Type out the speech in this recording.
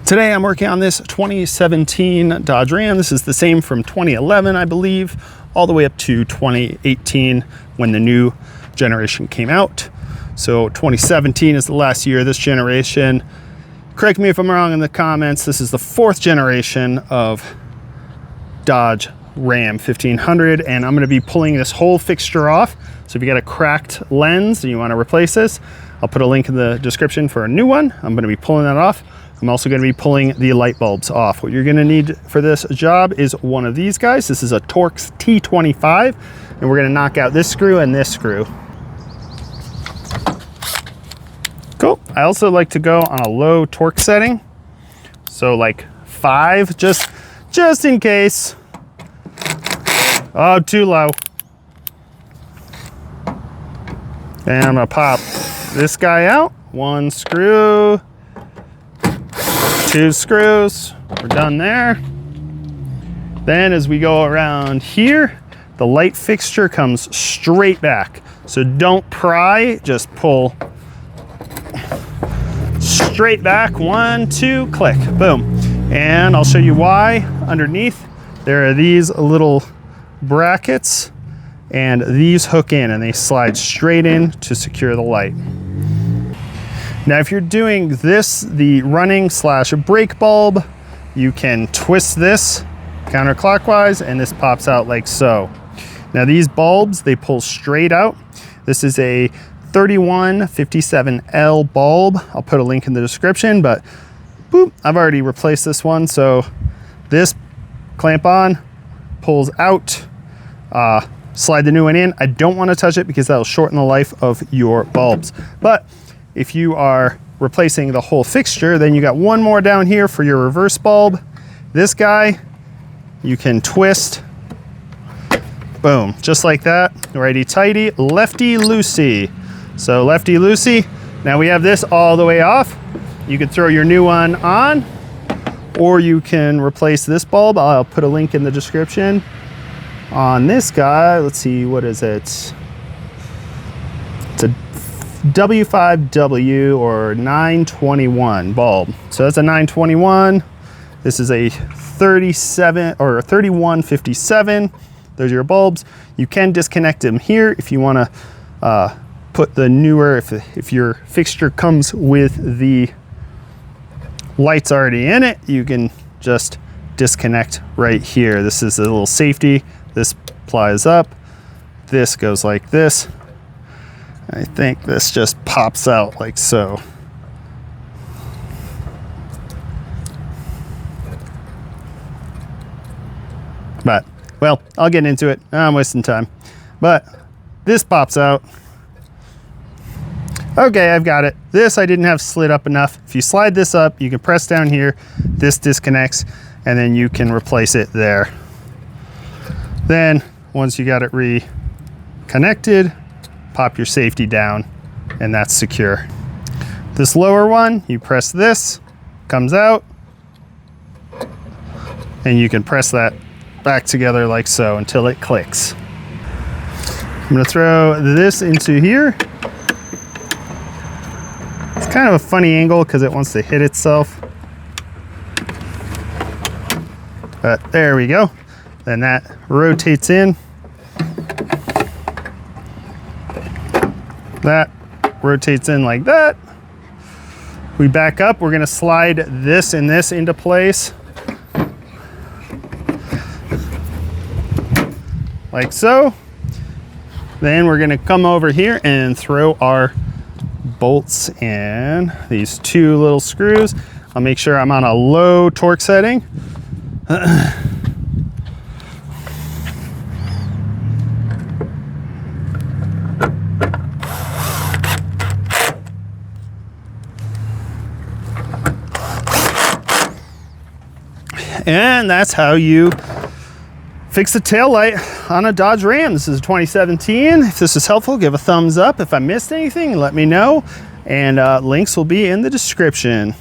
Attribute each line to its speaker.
Speaker 1: Today I'm working on this 2017 Dodge Ram. This is the same from 2011, I believe, all the way up to 2018 when the new generation came out. So 2017 is the last year of this generation. Correct me if I'm wrong in the comments. This is the 4th generation of Dodge Ram 1500, and I'm going to be pulling this whole fixture off. So if you got a cracked lens and you want to replace this, I'll put a link in the description for a new one. I'm going to be pulling that off. I'm also going to be pulling the light bulbs off. What you're going to need for this job is one of these guys. This is a Torx T25, and we're going to knock out this screw and this screw. Cool. I also like to go on a low torque setting, so like 5, just in case. Oh, too low. And I'm gonna pop this guy out. 1 screw, 2 screws. We're done there. Then as we go around here, the light fixture comes straight back. So don't pry, just pull straight back. 1, 2, click, boom. And I'll show you why. Underneath, there are these little brackets, and these hook in and they slide straight in to secure the light. Now, if you're doing this, the running / brake bulb, you can twist this counterclockwise and this pops out like so. Now these bulbs, they pull straight out. This is a 3157L bulb. I'll put a link in the description, but boop, I've already replaced this one. So this clamp on, pulls out, slide the new one in. I don't want to touch it because that'll shorten the life of your bulbs. But if you are replacing the whole fixture, then you got one more down here for your reverse bulb. This guy, you can twist, boom, just like that. Righty tighty, lefty loosey. So lefty loosey. Now we have this all the way off. You could throw your new one on, or you can replace this bulb. I'll put a link in the description on this guy. Let's see, what is it? It's a W5W or 921 bulb. So that's a 921. This is a 37 or a 3157. Those are your bulbs. You can disconnect them here if you want to put the newer, if your fixture comes with the lights already in it, you can just disconnect right here. This is a little safety. This plies up. This goes like this. I think this just pops out like so. But, well, I'll get into it. I'm wasting time. But this pops out. Okay, I've got it. This I didn't have slid up enough. If you slide this up, you can press down here. This disconnects, and then you can replace it there. Then, once you got it reconnected, pop your safety down, and that's secure. This lower one, you press this, comes out, and you can press that back together like so until it clicks. I'm gonna throw this into here. It's kind of a funny angle because it wants to hit itself. But there we go. Then that rotates in. That rotates in like that. We back up, we're gonna slide this and this into place. Like so. Then we're gonna come over here and throw our bolts in these 2 little screws. I'll make sure I'm on a low torque setting. And that's how you fix the taillight on a Dodge Ram. This is a 2017. If this is helpful, give a thumbs up. If I missed anything, let me know. And links will be in the description.